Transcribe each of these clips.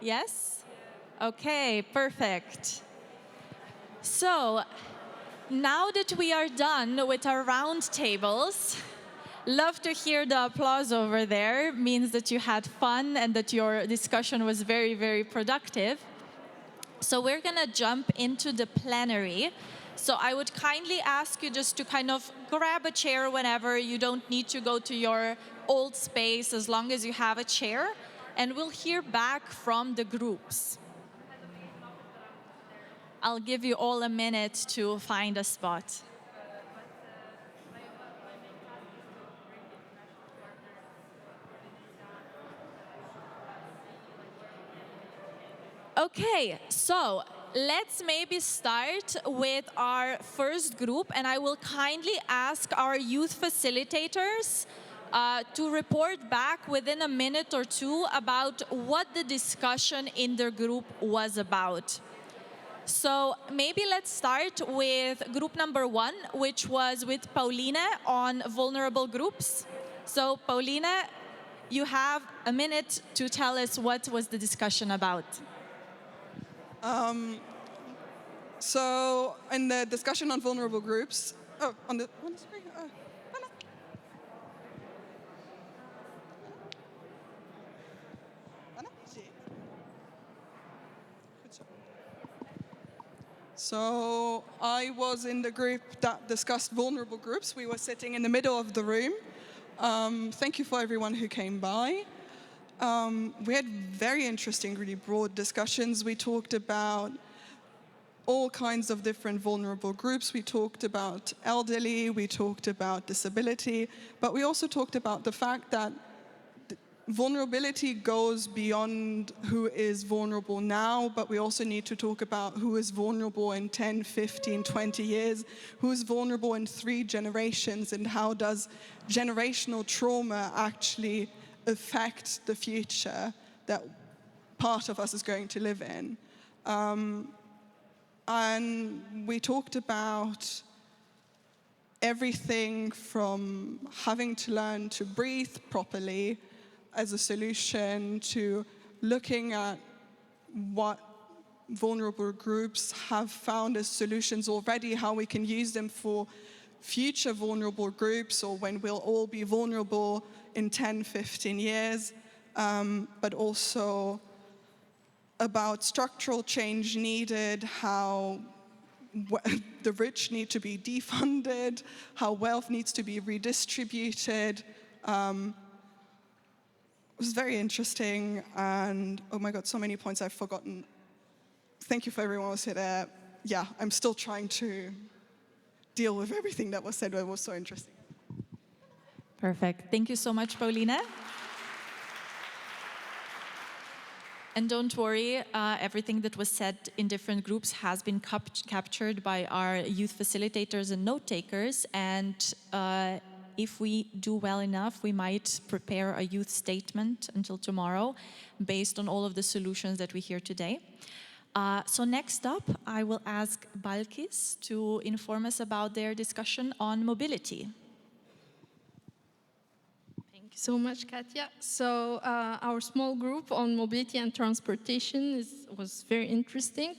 Yes? Okay, perfect. So, now that we are done with our round tables, love to hear the applause over there. Means that you had fun and that your discussion was very, very productive. So we're going to jump into the plenary. So I would kindly ask you just to kind of grab a chair whenever. You don't need to go to your old space as long as you have a chair. And we'll hear back from the groups. I'll give you all a minute to find a spot. Okay, so let's maybe start with our first group, and I will kindly ask our youth facilitators to report back within a minute or two about what the discussion in their group was about. So maybe let's start with group number 1, which was with Pauline on vulnerable groups. So Pauline, you have a minute to tell us what was the discussion about. So in the discussion on vulnerable groups, on the screen. So I was in the group that discussed vulnerable groups. We were sitting in the middle of the room. Thank you for everyone who came by. We had very interesting, really broad discussions. We talked about all kinds of different vulnerable groups. We talked about elderly, we talked about disability, but we also talked about the fact that vulnerability goes beyond who is vulnerable now, but we also need to talk about who is vulnerable in 10, 15, 20 years, who is vulnerable in 3 generations, and how does generational trauma actually affect the future that part of us is going to live in. And we talked about everything from having to learn to breathe properly as a solution to looking at what vulnerable groups have found as solutions already, how we can use them for future vulnerable groups or when we'll all be vulnerable in 10, 15 years, but also about structural change needed, how the rich need to be defunded, how wealth needs to be redistributed. It was very interesting, and oh my God, so many points I've forgotten. Thank you for everyone who was here. Yeah, I'm still trying to deal with everything that was said, but it was so interesting. Perfect. Thank you so much, Paulina. And don't worry, everything that was said in different groups has been captured by our youth facilitators and note takers. And if we do well enough, we might prepare a youth statement until tomorrow based on all of the solutions that we hear today. So next up, I will ask Balkis to inform us about their discussion on mobility. So much, Katja. So our small group on mobility and transportation was very interesting.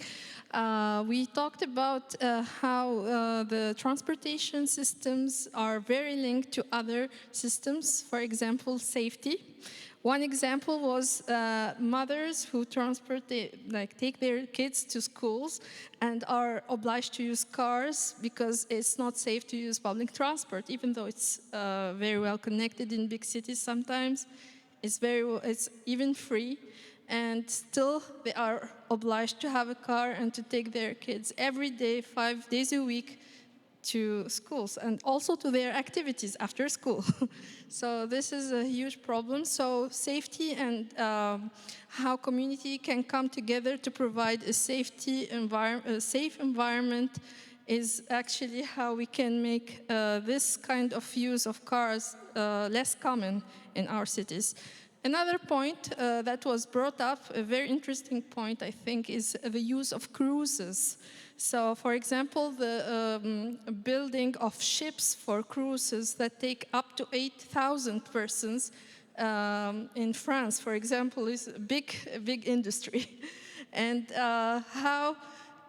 We talked about how the transportation systems are very linked to other systems, for example, safety. One example was mothers who take their kids to schools and are obliged to use cars because it's not safe to use public transport, even though it's very well connected in big cities sometimes. It's even free, and still they are obliged to have a car and to take their kids every day, 5 days a week, to schools and also to their activities after school. So this is a huge problem. So safety and how community can come together to provide a safe environment is actually how we can make this kind of use of cars less common in our cities. Another point that was brought up, a very interesting point, I think, is the use of cruises. So, for example, the building of ships for cruises that take up to 8,000 persons in France, for example, is a big industry. And how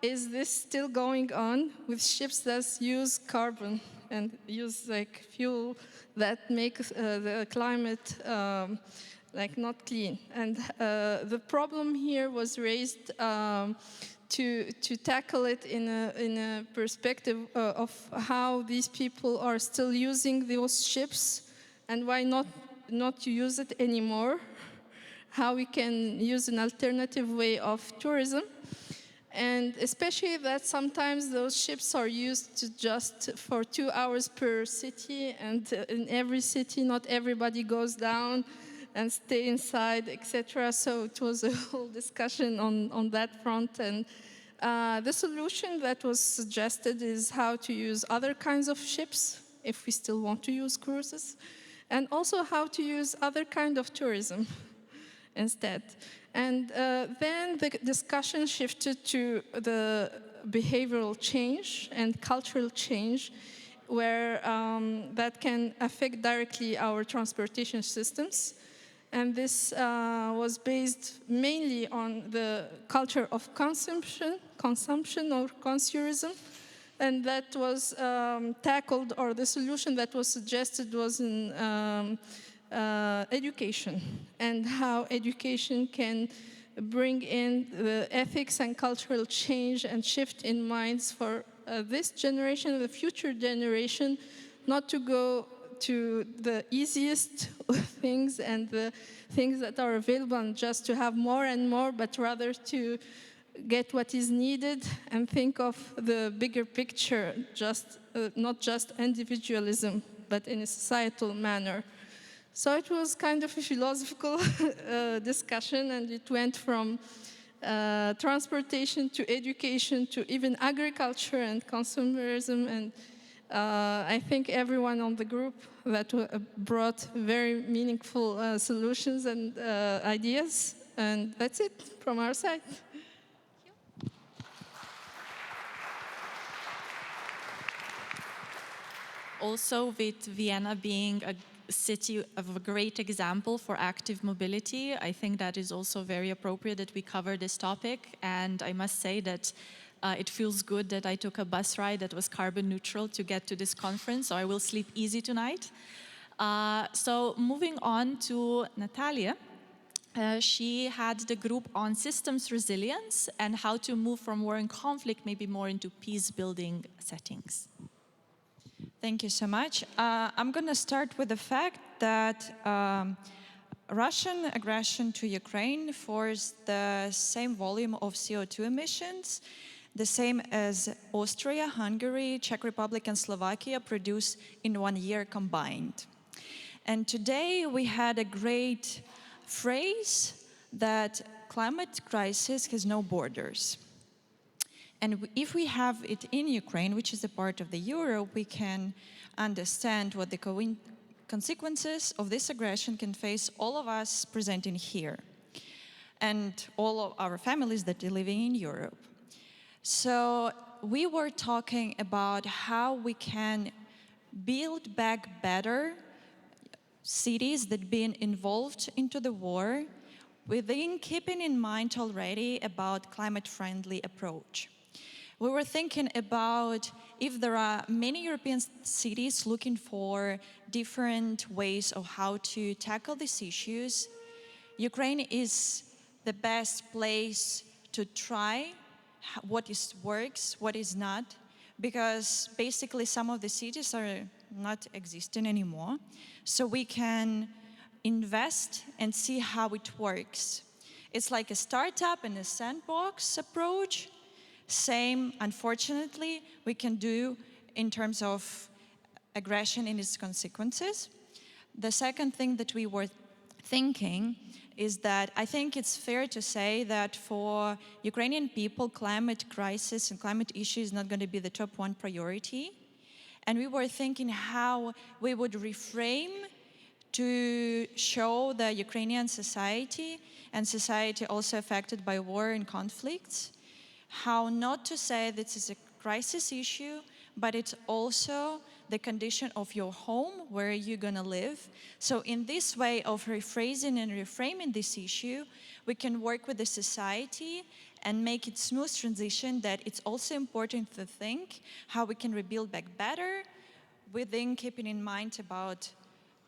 is this still going on with ships that use carbon and use like fuel that makes the climate like not clean? And the problem here was raised to tackle it in a perspective of how these people are still using those ships and why not to use it anymore, how we can use an alternative way of tourism. And especially that sometimes those ships are used to just for 2 hours per city, and in every city not everybody goes down and stay inside, etc. So it was a whole discussion on that front. And the solution that was suggested is how to use other kinds of ships if we still want to use cruises, and also how to use other kind of tourism instead. And then the discussion shifted to the behavioral change and cultural change, where that can affect directly our transportation systems. And this was based mainly on the culture of consumption or consumerism. And that was tackled, or the solution that was suggested was in education, and how education can bring in the ethics and cultural change and shift in minds for this generation, the future generation, not to go to the easiest things and the things that are available and just to have more and more, but rather to get what is needed and think of the bigger picture, not just individualism, but in a societal manner. So it was kind of a philosophical discussion, and it went from transportation to education to even agriculture and consumerism. And I think everyone on the group that brought very meaningful solutions and ideas. And that's it from our side. Also, with Vienna being a city of a great example for active mobility, I think that is also very appropriate that we cover this topic. And I must say that it feels good that I took a bus ride that was carbon neutral to get to this conference, so I will sleep easy tonight. So moving on to Natalia. She had the group on systems resilience and how to move from war and conflict maybe more into peace-building settings. Thank you so much. I'm going to start with the fact that Russian aggression to Ukraine forced the same volume of CO2 emissions, the same as Austria, Hungary, Czech Republic, and Slovakia produce in 1 year combined. And today we had a great phrase that climate crisis has no borders. And if we have it in Ukraine, which is a part of the Europe, we can understand what the consequences of this aggression can face all of us presenting here and all of our families that are living in Europe. So we were talking about how we can build back better cities that have been involved into the war, within keeping in mind already about climate-friendly approach. We were thinking about if there are many European cities looking for different ways of how to tackle these issues, Ukraine is the best place to try what works, what is not, because basically some of the cities are not existing anymore. So we can invest and see how it works. It's like a startup and a sandbox approach. Same, unfortunately, we can do in terms of aggression and its consequences. The second thing that we were thinking is that I think it's fair to say that for Ukrainian people, climate crisis and climate issue is not going to be the top one priority. And we were thinking how we would reframe to show the Ukrainian society and society also affected by war and conflicts, how not to say this is a crisis issue, but it's also the condition of your home, where you're going to live. So in this way of rephrasing and reframing this issue, we can work with the society and make it smooth transition, that it's also important to think how we can rebuild back better, within keeping in mind about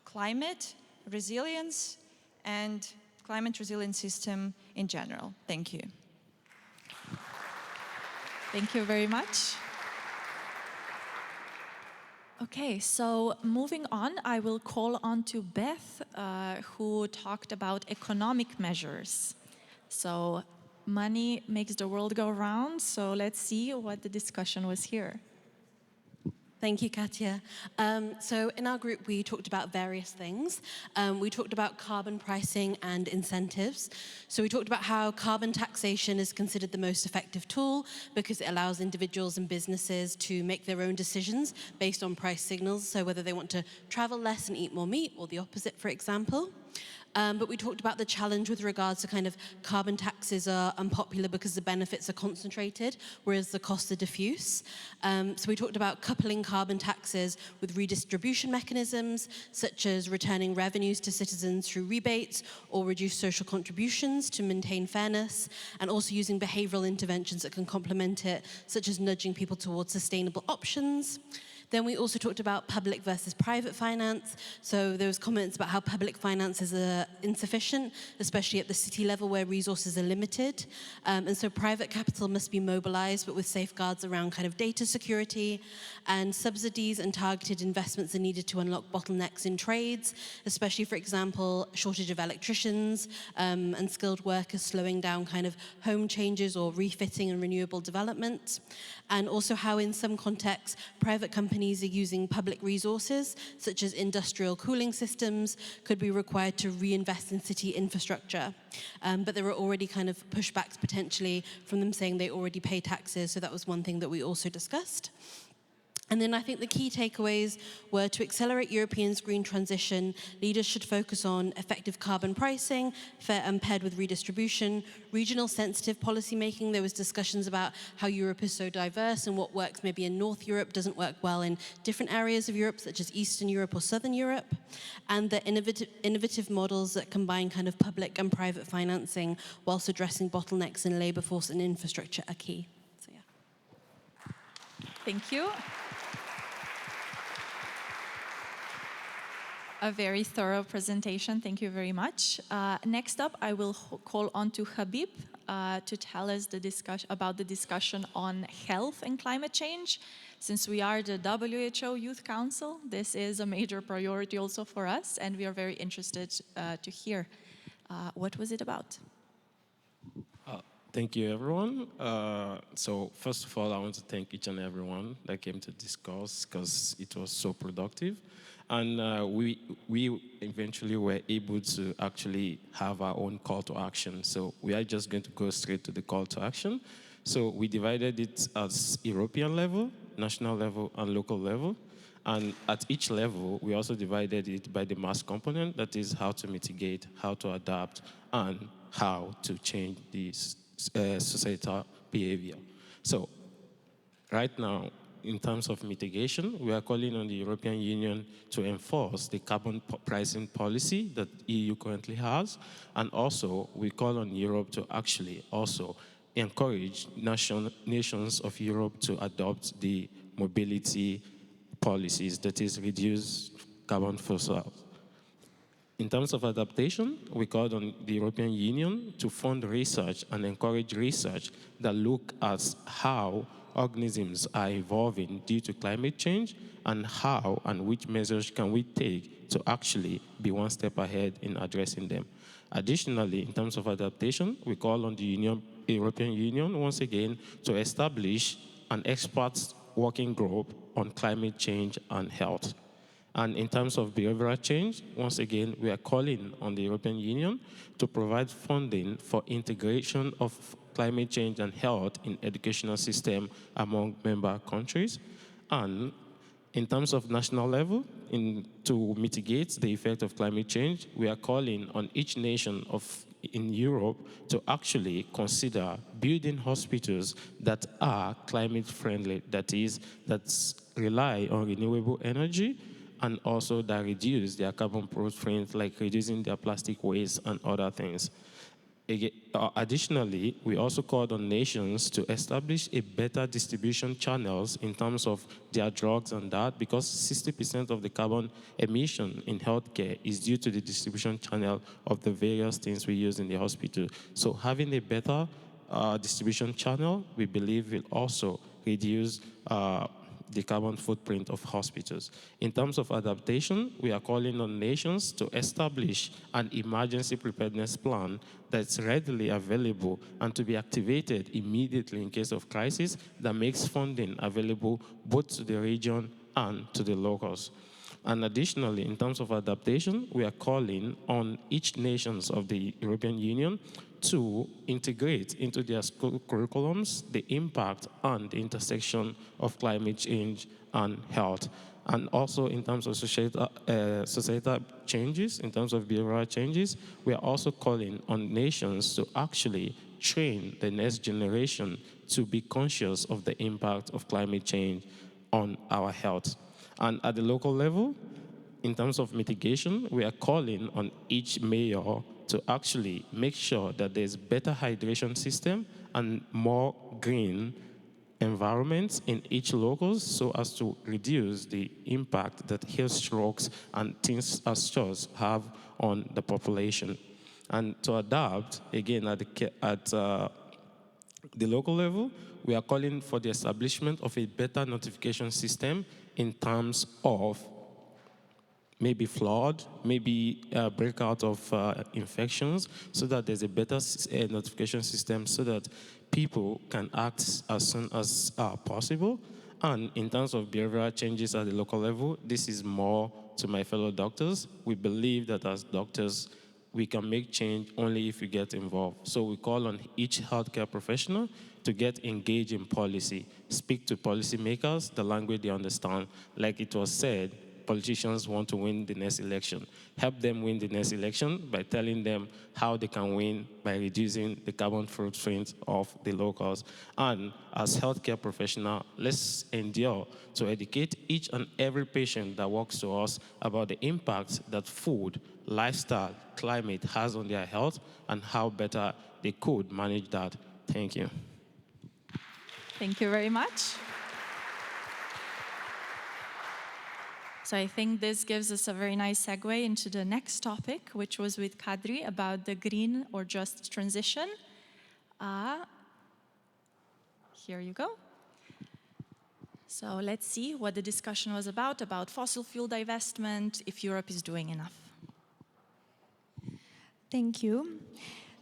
climate resilience and climate resilient system in general. Thank you. Thank you very much. Okay, so moving on, I will call on to Beth, who talked about economic measures. So money makes the world go round, so let's see what the discussion was here. Thank you, Katja. So in our group, we talked about various things. We talked about carbon pricing and incentives. So we talked about how carbon taxation is considered the most effective tool because it allows individuals and businesses to make their own decisions based on price signals. So whether they want to travel less and eat more meat, or the opposite, for example. But we talked about the challenge with regards to kind of carbon taxes are unpopular because the benefits are concentrated, whereas the costs are diffuse. So we talked about coupling carbon taxes with redistribution mechanisms, such as returning revenues to citizens through rebates or reduced social contributions to maintain fairness, and also using behavioral interventions that can complement it, such as nudging people towards sustainable options. Then we also talked about public versus private finance. So there was comments about how public finances are insufficient, especially at the city level where resources are limited. And so private capital must be mobilized, but with safeguards around kind of data security, and subsidies and targeted investments are needed to unlock bottlenecks in trades, especially, for example, shortage of electricians and skilled workers, slowing down kind of home changes or refitting and renewable development. And also how in some contexts, private companies are using public resources, such as industrial cooling systems, could be required to reinvest in city infrastructure. But there are already kind of pushbacks potentially from them saying they already pay taxes, so that was one thing that we also discussed. And then I think the key takeaways were to accelerate Europeans' green transition, leaders should focus on effective carbon pricing, fair and paired with redistribution, regional sensitive policy making. There was discussions about how Europe is so diverse and what works maybe in North Europe doesn't work well in different areas of Europe, such as Eastern Europe or Southern Europe. And the innovative models that combine kind of public and private financing whilst addressing bottlenecks in labor force and infrastructure are key. So, yeah. Thank you. A very thorough presentation. Thank you very much. Next up, I will call on to Habib to tell us about the discussion on health and climate change. Since we are the WHO Youth Council, this is a major priority also for us, and we are very interested to hear what was it about. Thank you, everyone. So first of all, I want to thank each and everyone that came to discuss, because it was so productive. And we eventually were able to actually have our own call to action. So we are just going to go straight to the call to action. So we divided it as European level, national level, and local level. And at each level, we also divided it by the mass component, that is how to mitigate, how to adapt, and how to change this societal behavior. So right now, in terms of mitigation, we are calling on the European Union to enforce the carbon pricing policy that EU currently has. And also, we call on Europe to actually also encourage nations of Europe to adopt the mobility policies, that is, reduce carbon fossils. In terms of adaptation, we called on the European Union to fund research and encourage research that look at how organisms are evolving due to climate change, and how and which measures can we take to actually be one step ahead in addressing them. Additionally, in terms of adaptation, we call on the European Union once again to establish an experts working group on climate change and health. And in terms of behavioral change, once again, we are calling on the European Union to provide funding for integration of climate change and health in educational system among member countries. And in terms of national level, to mitigate the effect of climate change, we are calling on each nation of in Europe to actually consider building hospitals that are climate friendly, that rely on renewable energy and also that reduce their carbon footprint, like reducing their plastic waste and other things. Additionally, we also called on nations to establish a better distribution channels in terms of their drugs and that, because 60% of the carbon emission in healthcare is due to the distribution channel of the various things we use in the hospital. So having a better distribution channel, we believe, will also reduce the carbon footprint of hospitals. In terms of adaptation, we are calling on nations to establish an emergency preparedness plan that's readily available and to be activated immediately in case of crisis, that makes funding available both to the region and to the locals. And additionally, in terms of adaptation, we are calling on each nations of the European Union to integrate into their school curriculums the impact and the intersection of climate change and health. And also in terms of societal changes, in terms of behavioral changes, we are also calling on nations to actually train the next generation to be conscious of the impact of climate change on our health. And at the local level, in terms of mitigation, we are calling on each mayor to actually make sure that there's better hydration system and more green environments in each locals, so as to reduce the impact that heat strokes and things as such have on the population. And to adapt, again, at the local level, we are calling for the establishment of a better notification system in terms of maybe flood, maybe breakout of infections, so that there's a better notification system so that people can act as soon as possible. And in terms of behavioral changes at the local level, this is more to my fellow doctors. We believe that as doctors, we can make change only if we get involved. So we call on each healthcare professional to get engaged in policy, speak to policymakers the language they understand. Like it was said, politicians want to win the next election. Help them win the next election by telling them how they can win by reducing the carbon footprint of the locals. And as healthcare professionals, let's endure to educate each and every patient that walks to us about the impact that food, lifestyle, climate has on their health and how better they could manage that. Thank you. Thank you very much. So I think this gives us a very nice segue into the next topic, which was with Kadri about the green or just transition. Here you go. So let's see what the discussion was about fossil fuel divestment, if Europe is doing enough. Thank you.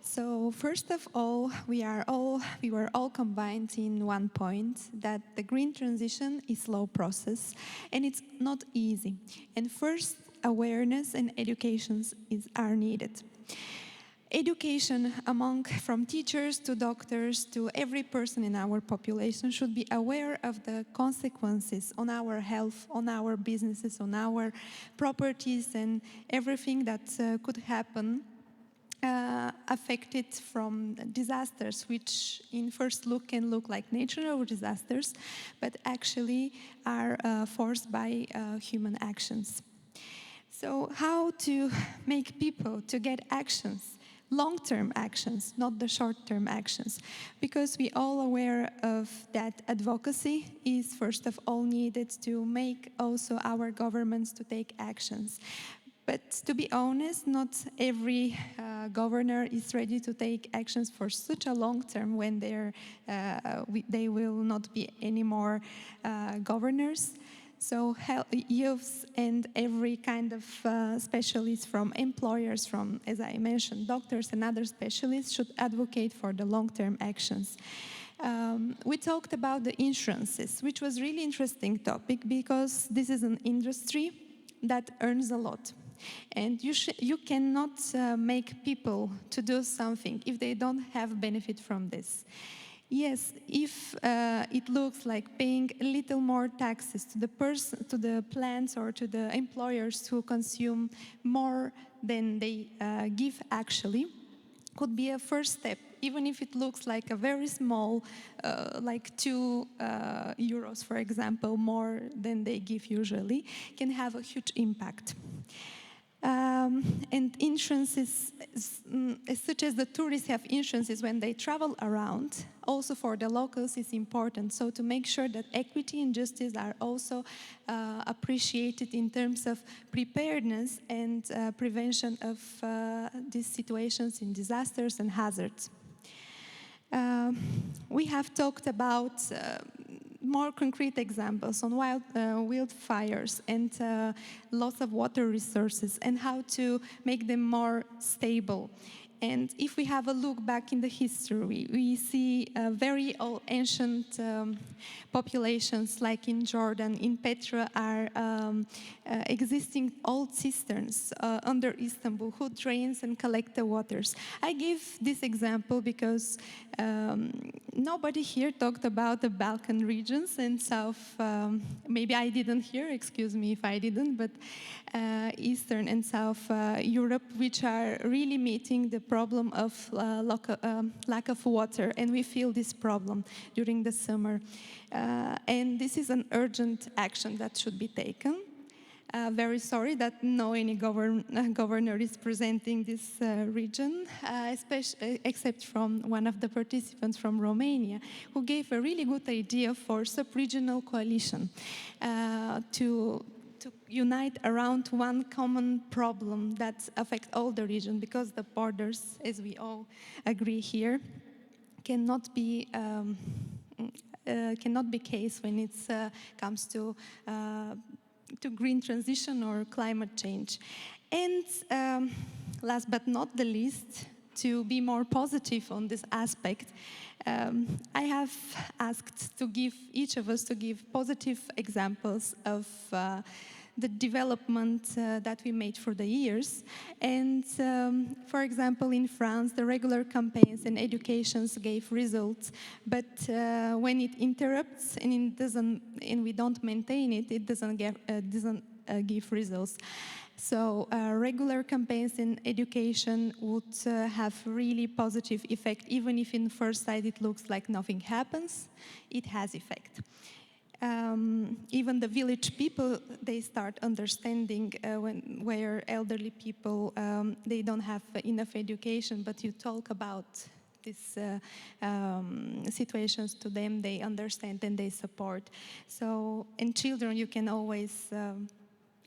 So first of all, we were all combined in one point, that the green transition is a slow process and it's not easy. And first, awareness and education are needed. Education from teachers to doctors to every person in our population should be aware of the consequences on our health, on our businesses, on our properties and everything that could happen affected from disasters, which in first look can look like natural disasters, but actually are forced by human actions. So how to make people to get actions, long-term actions, not the short-term actions, because we all aware of that advocacy is first of all needed to make also our governments to take actions. But to be honest, not every governor is ready to take actions for such a long term when they will not be any more governors. So youths and every kind of specialists, from employers, from, as I mentioned, doctors and other specialists should advocate for the long-term actions. We talked about the insurances, which was really interesting topic because this is an industry that earns a lot. And you cannot make people to do something if they don't have benefit from this. Yes, if it looks like paying a little more taxes to the plants or to the employers who consume more than they give actually, could be a first step, even if it looks like a very small, like 2 euros, for example, more than they give usually, can have a huge impact. And insurances, such as the tourists have insurances when they travel around, also for the locals is important. So to make sure that equity and justice are also appreciated in terms of preparedness and prevention of these situations in disasters and hazards. We have talked about more concrete examples on wildfires and loss of water resources and how to make them more stable. And if we have a look back in the history, we see very old, ancient populations, like in Jordan, in Petra, are existing old cisterns under Istanbul who drains and collect the waters. I give this example because nobody here talked about the Balkan regions and South, maybe I didn't hear, excuse me if I didn't, but Eastern and South Europe, which are really meeting the problem of lack of water, and we feel this problem during the summer. And this is an urgent action that should be taken. Very sorry that no any governor is presenting this region, except from one of the participants from Romania, who gave a really good idea for sub-regional coalition to unite around one common problem that affects all the region, because the borders, as we all agree here, cannot be case when it comes to green transition or climate change. And last but not the least, to be more positive on this aspect, I have asked to give each of us to give positive examples of the development that we made for the years. And for example, in France, the regular campaigns and educations gave results, but when it interrupts and it doesn't, and we don't maintain it, it doesn't give results. So regular campaigns in education would have really positive effect, even if in first sight it looks like nothing happens, it has effect. Even the village people, they start understanding where elderly people, they don't have enough education, but you talk about these situations to them, they understand and they support. So, and children, you can always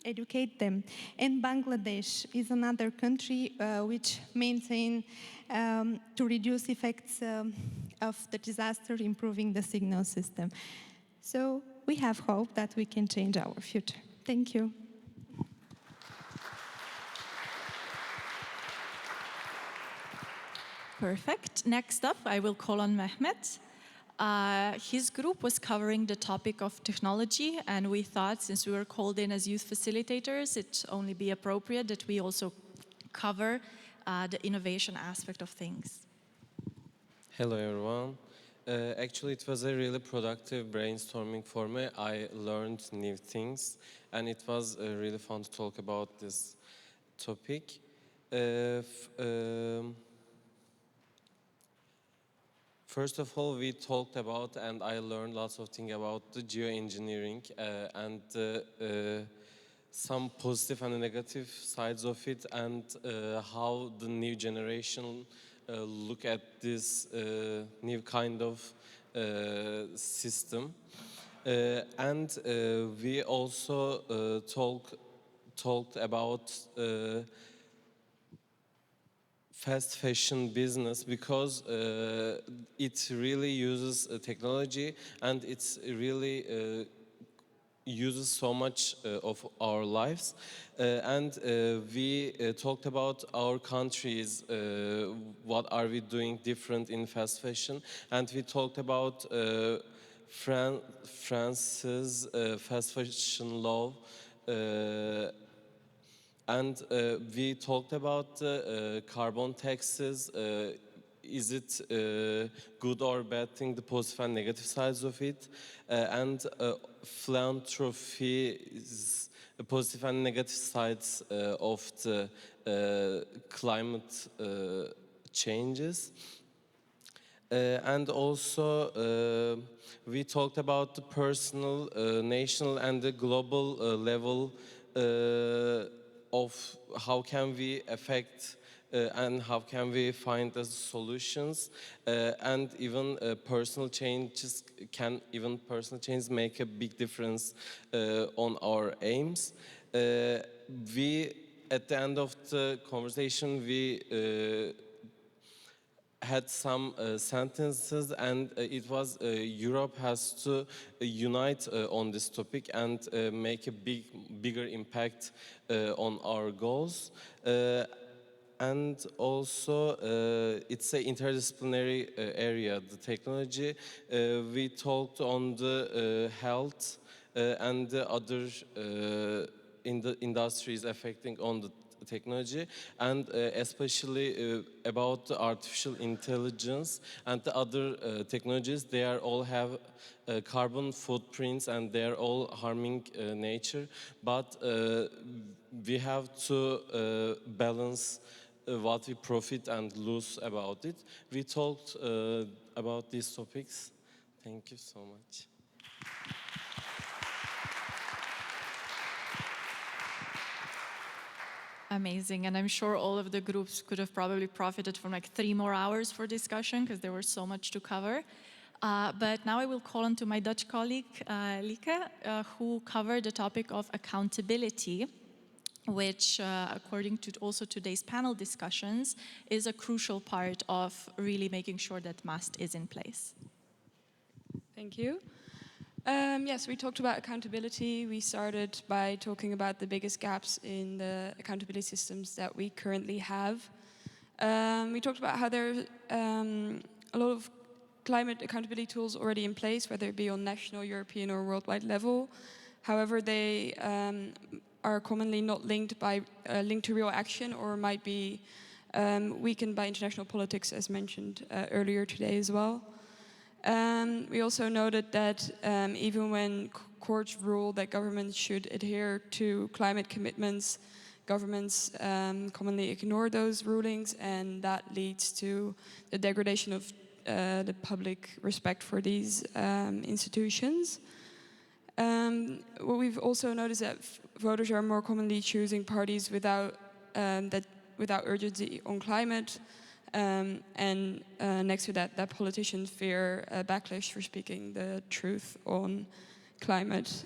educate them. And Bangladesh is another country which maintain to reduce effects of the disaster, improving the signal system. So we have hope that we can change our future. Thank you. Perfect. Next up, I will call on Mehmet. His group was covering the topic of technology, and we thought, since we were called in as youth facilitators, it'd only be appropriate that we also cover the innovation aspect of things. Hello, everyone. Actually, it was a really productive brainstorming for me. I learned new things, and it was really fun to talk about this topic. First of all, we talked about, and I learned lots of things about the geoengineering and some positive and negative sides of it, and how the new generation look at this new kind of system. And we also talked about fast fashion business, because it really uses technology, and it's really uses so much of our lives. And we talked about our countries, what are we doing different in fast fashion, and we talked about France's fast fashion law, and we talked about carbon taxes. Is it good or bad thing, the positive and negative sides of it, and philanthropy is positive and negative sides of the climate changes. And also, we talked about the personal, national, and the global level of how can we affect and how can we find the solutions, and even personal changes make a big difference on our aims. We, at the end of the conversation, we had some sentences, and it was Europe has to unite on this topic and make a bigger impact on our goals. And also, it's an interdisciplinary area, the technology. We talked on the health and the other in the industries affecting on the technology, and especially about the artificial intelligence and the other technologies. They are all have carbon footprints, and they are all harming nature. But we have to balance what we profit and lose about it. We talked about these topics. Thank you so much. Amazing, and I'm sure all of the groups could have probably profited from like 3 more hours for discussion because there was so much to cover. But now I will call on to my Dutch colleague, Lieke, who covered the topic of accountability, which, according to also today's panel discussions, is a crucial part of really making sure that MAST is in place. Thank you. Yes, we talked about accountability. We started by talking about the biggest gaps in the accountability systems that we currently have. We talked about how there are a lot of climate accountability tools already in place, whether it be on national, European, or worldwide level. However, they are commonly not linked to real action, or might be weakened by international politics, as mentioned earlier today as well. We also noted that even when courts rule that governments should adhere to climate commitments, governments commonly ignore those rulings, and that leads to the degradation of the public respect for these institutions. What we've also noticed that voters are more commonly choosing parties without urgency on climate. And next to that, politicians fear backlash for speaking the truth on climate.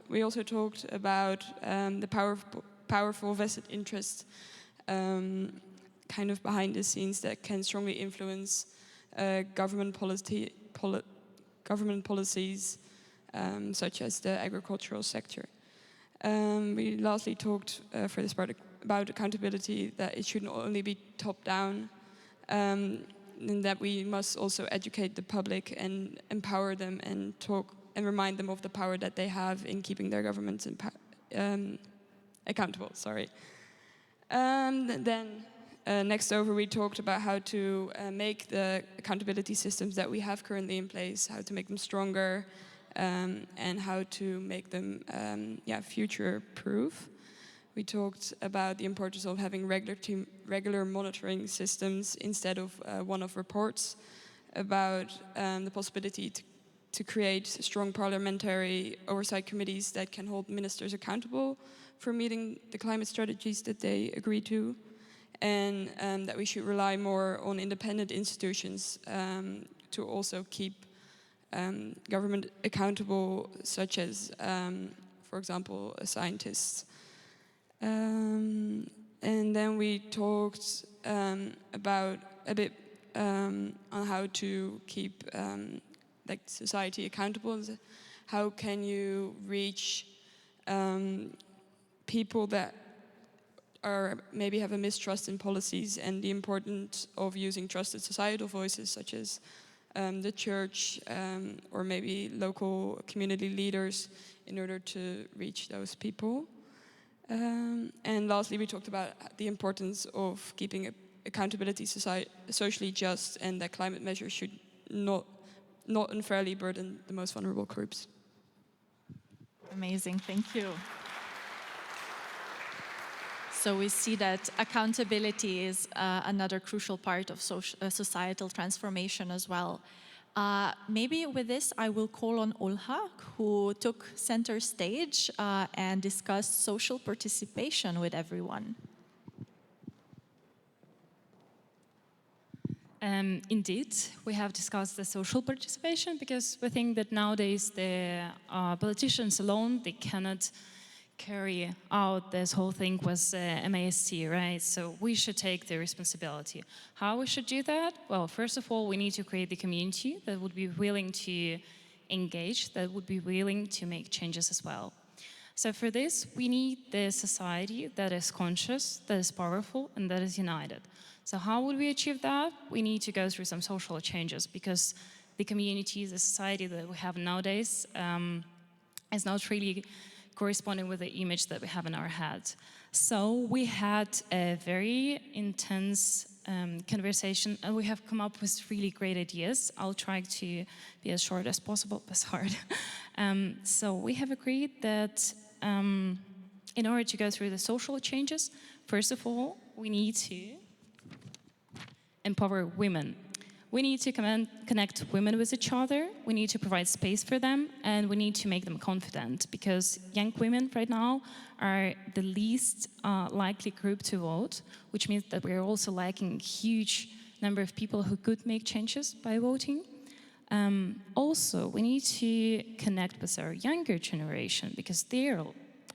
We also talked about the powerful vested interest kind of behind the scenes that can strongly influence government policies, such as the agricultural sector. We lastly talked for this part about accountability, that it should not only be top-down, and that we must also educate the public and empower them and remind them of the power that they have in keeping their governments accountable. Next over, we talked about how to make the accountability systems that we have currently in place, how to make them stronger, and how to make them future-proof. We talked about the importance of having regular monitoring systems instead of one-off reports, about the possibility to create strong parliamentary oversight committees that can hold ministers accountable for meeting the climate strategies that they agree to, and that we should rely more on independent institutions to also keep government accountable, such as, for example, scientists. And then we talked about a bit on how to keep society accountable. How can you reach people that maybe have a mistrust in policies, and the importance of using trusted societal voices, such as the church or maybe local community leaders, in order to reach those people. And lastly, we talked about the importance of keeping accountability socially just, and that climate measures should not unfairly burden the most vulnerable groups. Amazing, thank you. So we see that accountability is another crucial part of societal transformation as well. Maybe with this, I will call on Olha, who took center stage and discussed social participation with everyone. Indeed, we have discussed the social participation because we think that nowadays the politicians alone, they cannot carry out this whole thing with MAST, right? So we should take the responsibility. How we should do that? Well, first of all, we need to create the community that would be willing to engage, that would be willing to make changes as well. So for this, we need the society that is conscious, that is powerful, and that is united. So how would we achieve that? We need to go through some social changes because the community, the society that we have nowadays is not really corresponding with the image that we have in our head. So we had a very intense conversation and we have come up with really great ideas. I'll try to be as short as possible, but it's hard. So we have agreed that in order to go through the social changes, first of all, we need to empower women. We need to connect women with each other, we need to provide space for them, and we need to make them confident, because young women right now are the least likely group to vote, which means that we're also lacking a huge number of people who could make changes by voting. Also, we need to connect with our younger generation, because they're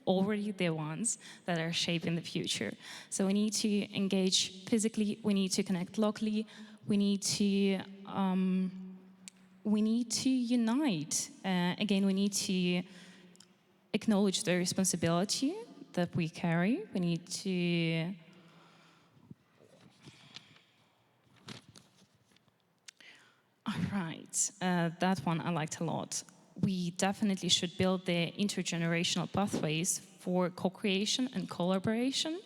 already the ones that are shaping the future. So we need to engage physically, we need to connect locally, we need to unite. Again, we need to acknowledge the responsibility that we carry. We need to all right, that one I liked a lot. We definitely should build the intergenerational pathways for co-creation and collaboration.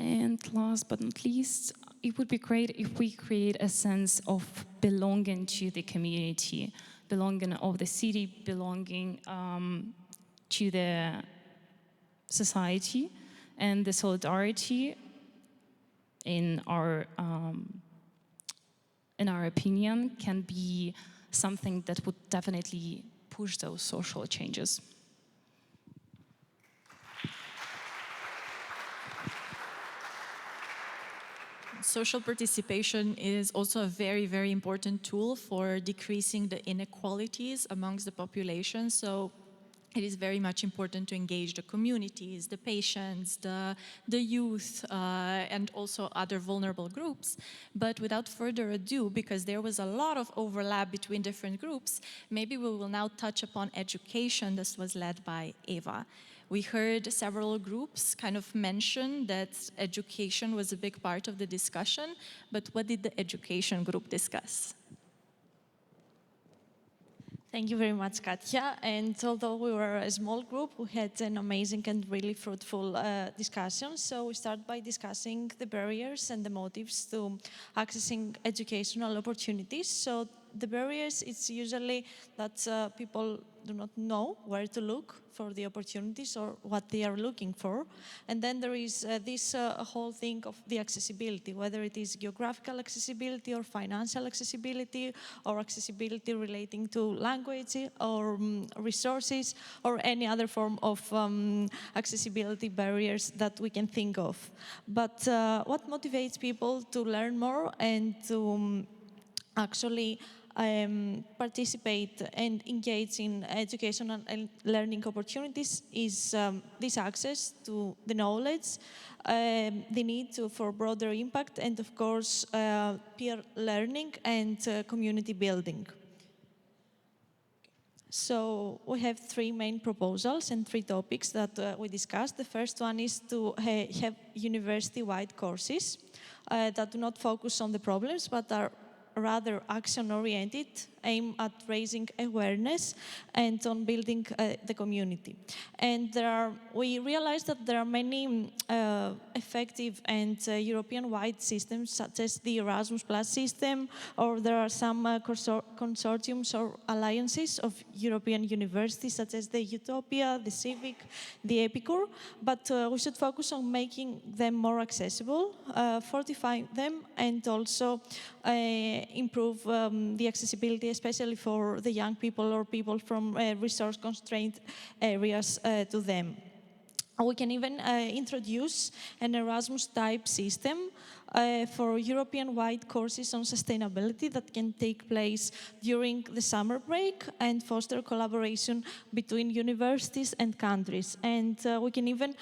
And last but not least, it would be great if we create a sense of belonging to the community, belonging of the city, belonging to the society, and the solidarity in our opinion can be something that would definitely push those social changes. Social participation is also a very, very important tool for decreasing the inequalities amongst the population. So it is very much important to engage the communities, the patients, the youth, and also other vulnerable groups. But without further ado, because there was a lot of overlap between different groups, maybe we will now touch upon education. This was led by Eva. We heard several groups kind of mention that education was a big part of the discussion, but what did the education group discuss? Thank you very much, Katja. And although we were a small group, we had an amazing and really fruitful discussion. So we start by discussing the barriers and the motives to accessing educational opportunities. So the barriers, it's usually that people do not know where to look for the opportunities or what they are looking for. And then there is this whole thing of the accessibility, whether it is geographical accessibility or financial accessibility or accessibility relating to language or resources or any other form of accessibility barriers that we can think of. But what motivates people to learn more and to actually participate and engage in educational and learning opportunities is this access to the knowledge, the need for broader impact, and of course peer learning and community building. So we have three main proposals and three topics that we discussed. The first one is to have university-wide courses that do not focus on the problems but are rather action-oriented, aim at raising awareness and on building the community. And we realized that there are many effective and European-wide systems, such as the Erasmus Plus system, or there are some consortiums or alliances of European universities, such as the Utopia, the Civic, the Epicure, but we should focus on making them more accessible, fortify them, and also improve the accessibility, especially for the young people or people from resource-constrained areas to them. We can even introduce an Erasmus-type system for European-wide courses on sustainability that can take place during the summer break and foster collaboration between universities and countries. And we can even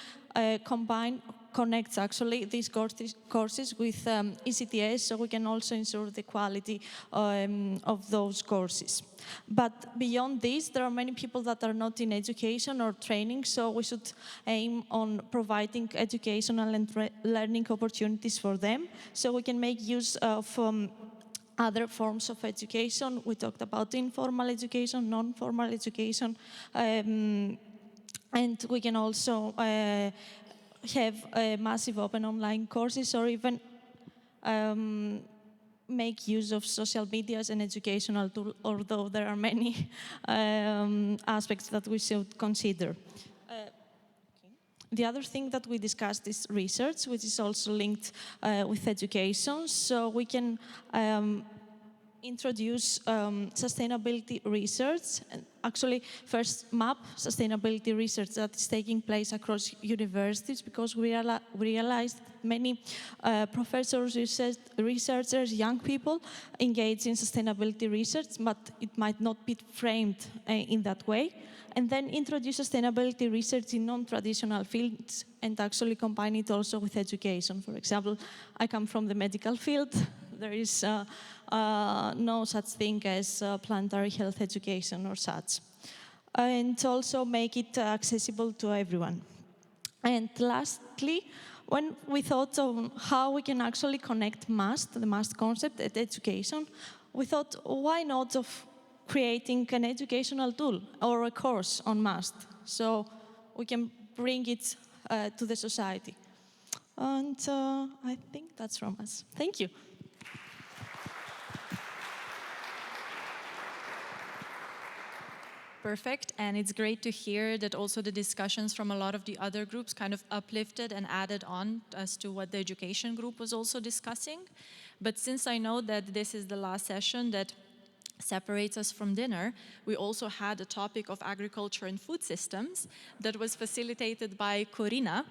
connect actually these courses with ECTS, so we can also ensure the quality of those courses. But beyond this, there are many people that are not in education or training, so we should aim on providing educational and learning opportunities for them, so we can make use of other forms of education. We talked about informal education, non-formal education, and we can also have massive open online courses, or even make use of social media as an educational tool, although there are many aspects that we should consider. The other thing that we discussed is research, which is also linked with education. So we can introduce sustainability research, and actually first map sustainability research that is taking place across universities, because we realized many professors, researchers, young people engage in sustainability research, but it might not be framed in that way. And then introduce sustainability research in non-traditional fields and actually combine it also with education. For example, I come from the medical field. There is no such thing as planetary health education or such. And also make it accessible to everyone. And lastly, when we thought of how we can actually connect MUST, the MUST concept, and education, we thought, why not of creating an educational tool or a course on MUST, so we can bring it to the society. And I think that's from us. Thank you. Perfect, and it's great to hear that also the discussions from a lot of the other groups kind of uplifted and added on as to what the education group was also discussing. But since I know that this is the last session that separates us from dinner, we also had a topic of agriculture and food systems that was facilitated by Corina.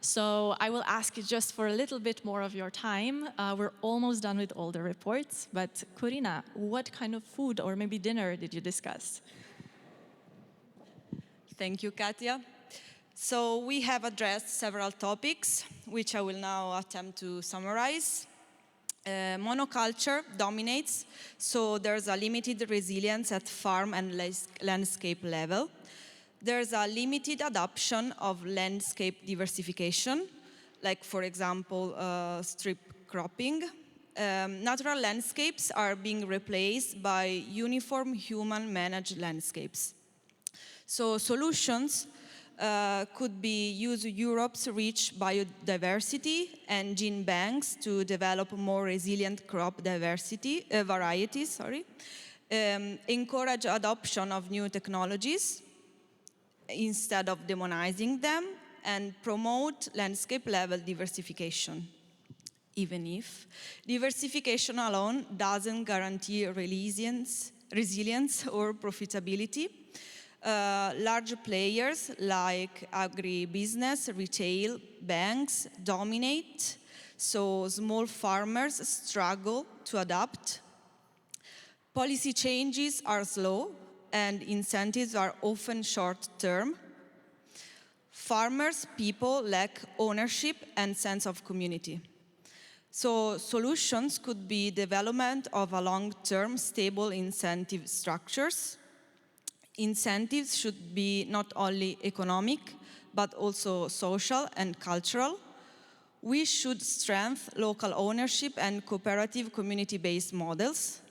So I will ask you just for a little bit more of your time. We're almost done with all the reports, but Corina, what kind of food or maybe dinner did you discuss? Thank you, Katia. So we have addressed several topics, which I will now attempt to summarize. Monoculture dominates, so there's a limited resilience at farm and landscape level. There's a limited adoption of landscape diversification, like, for example, strip cropping. Natural landscapes are being replaced by uniform human-managed landscapes. So solutions could be use Europe's rich biodiversity and gene banks to develop more resilient crop varieties, encourage adoption of new technologies instead of demonizing them, and promote landscape-level diversification. Even if diversification alone doesn't guarantee resilience or profitability, large players like agribusiness, retail, banks dominate, so small farmers struggle to adapt. Policy changes are slow and incentives are often short-term. Farmers, people lack ownership and sense of community. So solutions could be development of a long-term stable incentive structures. Incentives should be not only economic, but also social and cultural. We should strengthen local ownership and cooperative community-based models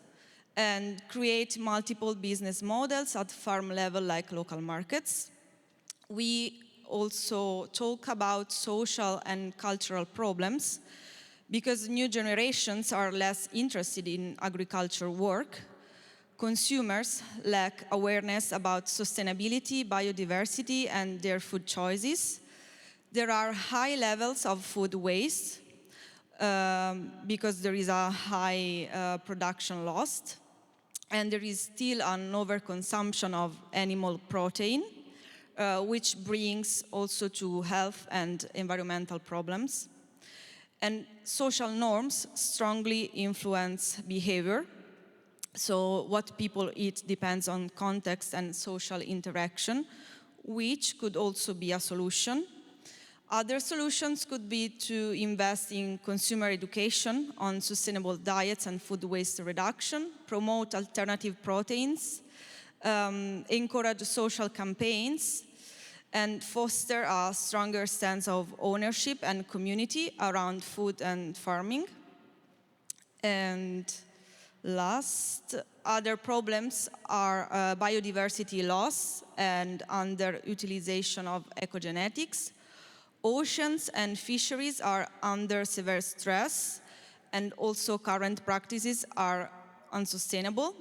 and create multiple business models at farm level like local markets. We also talk about social and cultural problems because new generations are less interested in agriculture work. Consumers lack awareness about sustainability, biodiversity, and their food choices. There are high levels of food waste because there is a high production loss, and there is still an overconsumption of animal protein, which brings also to health and environmental problems. And social norms strongly influence behavior. So what people eat depends on context and social interaction, which could also be a solution. Other solutions could be to invest in consumer education on sustainable diets and food waste reduction, promote alternative proteins, encourage social campaigns, and foster a stronger sense of ownership and community around food and farming. And last, other problems are biodiversity loss and underutilization of ecogenetics. Oceans and fisheries are under severe stress, and also current practices are unsustainable.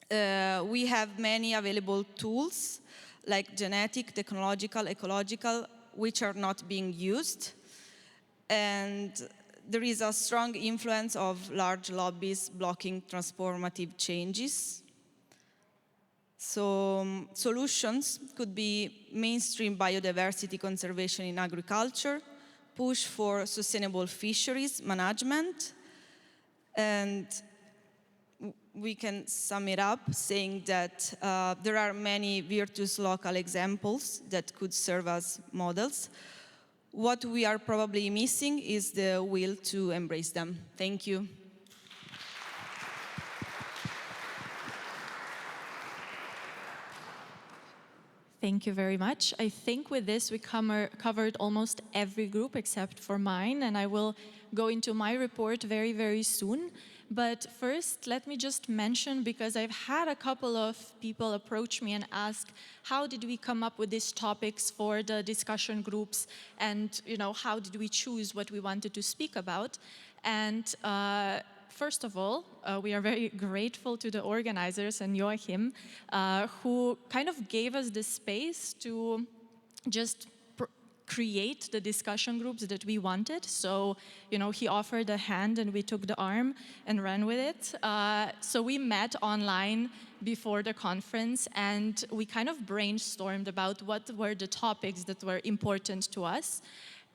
We have many available tools, like genetic, technological, ecological, which are not being used. And there is a strong influence of large lobbies blocking transformative changes. So solutions could be mainstream biodiversity conservation in agriculture, push for sustainable fisheries management, and we can sum it up saying that there are many virtuous local examples that could serve as models. What we are probably missing is the will to embrace them. Thank you. Thank you very much. I think with this we covered almost every group except for mine, and I will go into my report very, very soon. But first, let me just mention, because I've had a couple of people approach me and ask, how did we come up with these topics for the discussion groups, and how did we choose what we wanted to speak about? And first of all, we are very grateful to the organizers and Joachim, who kind of gave us the space to just create the discussion groups that we wanted. So, he offered a hand and we took the arm and ran with it. So we met online before the conference and we kind of brainstormed about what were the topics that were important to us.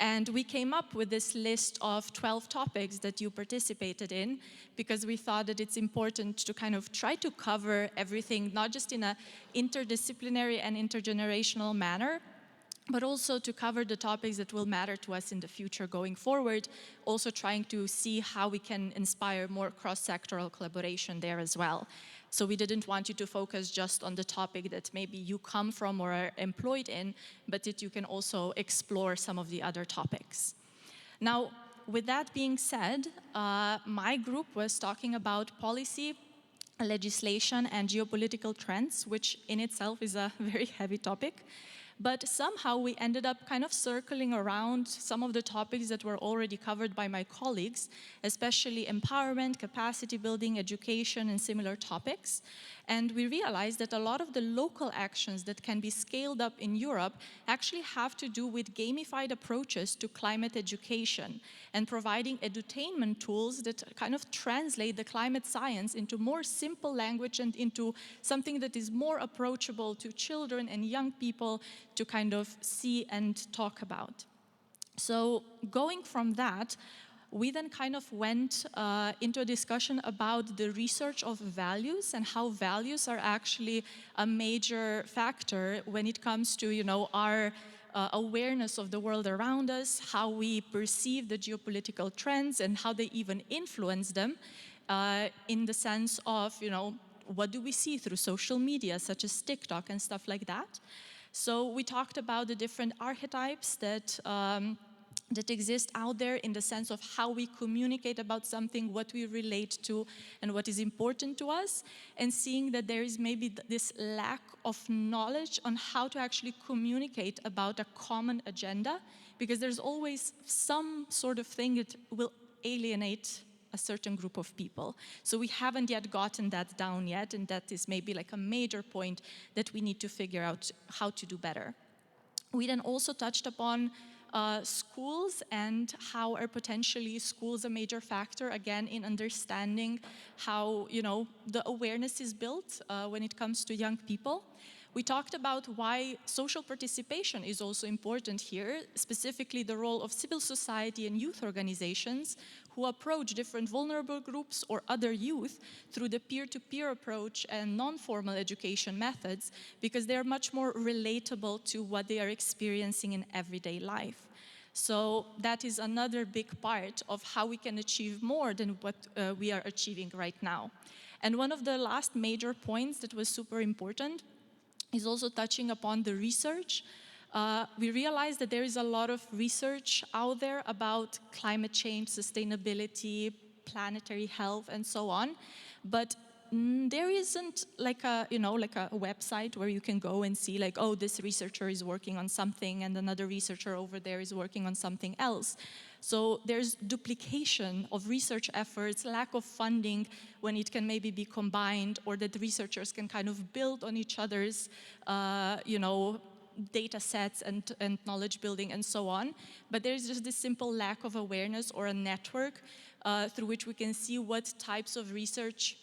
And we came up with this list of 12 topics that you participated in, because we thought that it's important to kind of try to cover everything, not just in an interdisciplinary and intergenerational manner, but also to cover the topics that will matter to us in the future going forward, also trying to see how we can inspire more cross-sectoral collaboration there as well. So we didn't want you to focus just on the topic that maybe you come from or are employed in, but that you can also explore some of the other topics. Now, with that being said, my group was talking about policy, legislation, and geopolitical trends, which in itself is a very heavy topic. But somehow we ended up kind of circling around some of the topics that were already covered by my colleagues, especially empowerment, capacity building, education, and similar topics. And we realized that a lot of the local actions that can be scaled up in Europe actually have to do with gamified approaches to climate education and providing edutainment tools that kind of translate the climate science into more simple language and into something that is more approachable to children and young people to kind of see and talk about. So going from that, we then kind of went into a discussion about the research of values and how values are actually a major factor when it comes to, our awareness of the world around us, how we perceive the geopolitical trends and how they even influence them in the sense of, what do we see through social media, such as TikTok and stuff like that. So we talked about the different archetypes that that exist out there in the sense of how we communicate about something, what we relate to, and what is important to us, and seeing that there is maybe this lack of knowledge on how to actually communicate about a common agenda, because there's always some sort of thing that will alienate a certain group of people. So we haven't yet gotten that down yet, and that is maybe like a major point that we need to figure out how to do better. We then also touched upon schools and how are potentially schools a major factor, again, in understanding how, the awareness is built when it comes to young people. We talked about why social participation is also important here, specifically the role of civil society and youth organizations who approach different vulnerable groups or other youth through the peer-to-peer approach and non-formal education methods, because they're much more relatable to what they are experiencing in everyday life. So that is another big part of how we can achieve more than what we are achieving right now. And one of the last major points that was super important is also touching upon the research. We realize that there is a lot of research out there about climate change, sustainability, planetary health, and so on, but there isn't like a website where you can go and see like, oh, this researcher is working on something and another researcher over there is working on something else. So there's duplication of research efforts, lack of funding when it can maybe be combined, or that researchers can kind of build on each other's, data sets and knowledge building and so on. But there's just this simple lack of awareness or a network through which we can see what types of research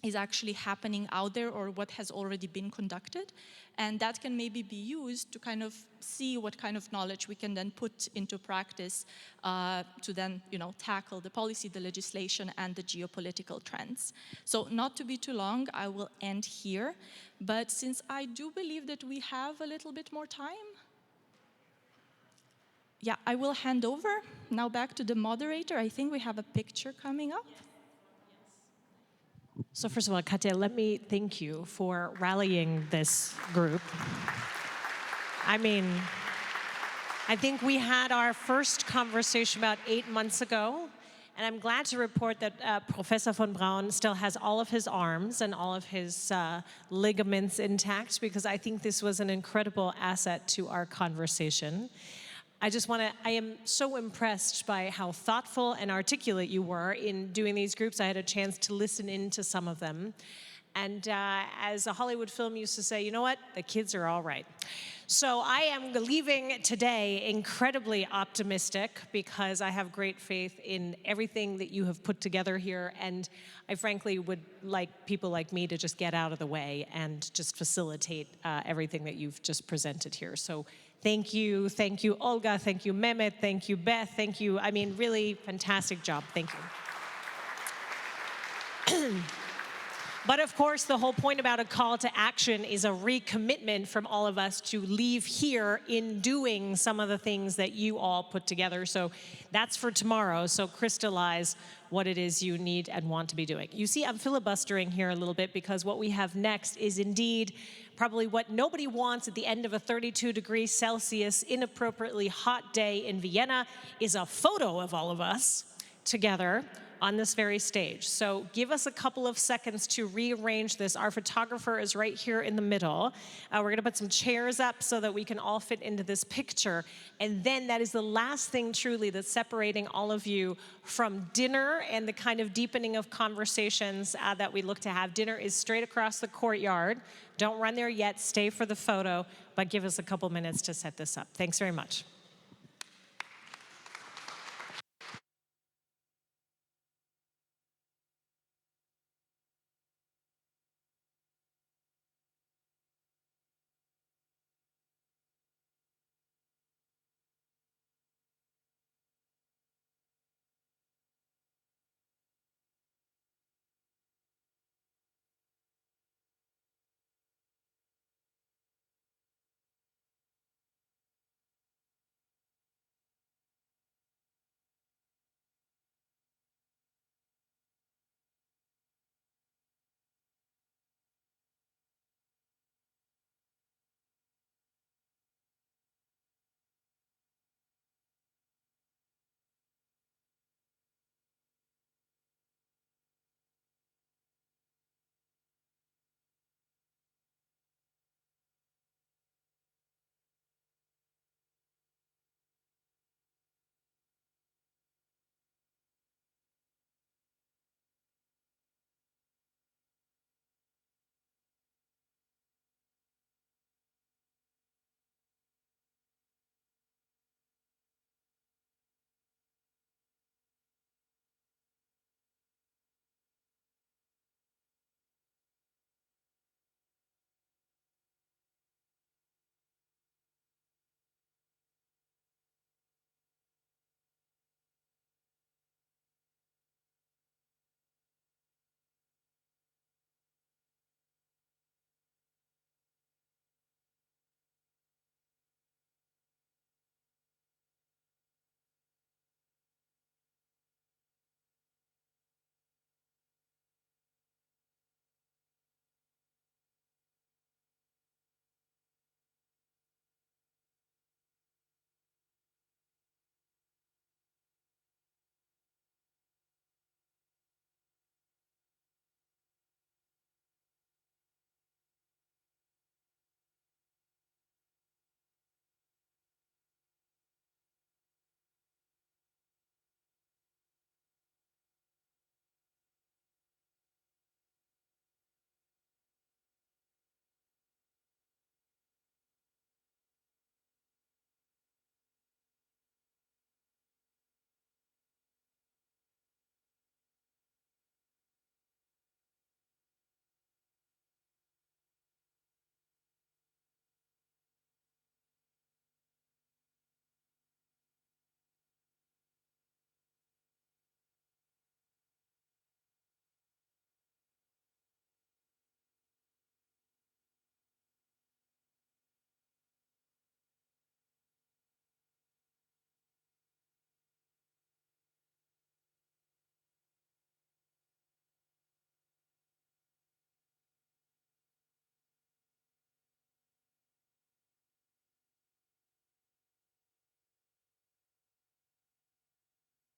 is actually happening out there or what has already been conducted. And that can maybe be used to kind of see what kind of knowledge we can then put into practice to then, tackle the policy, the legislation, and the geopolitical trends. So not to be too long, I will end here. But since I do believe that we have a little bit more time, yeah, I will hand over now back to the moderator. I think we have a picture coming up. So first of all, Katja, let me thank you for rallying this group. I mean, I think we had our first conversation about 8 months ago, and I'm glad to report that Professor von Braun still has all of his arms and all of his ligaments intact, because I think this was an incredible asset to our conversation. I am so impressed by how thoughtful and articulate you were in doing these groups. I had a chance to listen in to some of them. And as a Hollywood film used to say, you know what? The kids are all right. So I am leaving today incredibly optimistic, because I have great faith in everything that you have put together here. And I frankly would like people like me to just get out of the way and just facilitate everything that you've just presented here. So thank you, Olga, thank you, Mehmet, thank you, Beth, thank you. I mean, really fantastic job, thank you. But of course, the whole point about a call to action is a recommitment from all of us to leave here in doing some of the things that you all put together. So that's for tomorrow, so crystallize what it is you need and want to be doing. You see, I'm filibustering here a little bit, because what we have next is indeed probably what nobody wants at the end of a 32°C inappropriately hot day in Vienna, is a photo of all of us together on this very stage. So give us a couple of seconds to rearrange this. Our photographer is right here in the middle. We're gonna put some chairs up so that we can all fit into this picture. And then that is the last thing truly that's separating all of you from dinner and the kind of deepening of conversations that we look to have. Dinner is straight across the courtyard. Don't run there yet, stay for the photo, but give us a couple minutes to set this up. Thanks very much.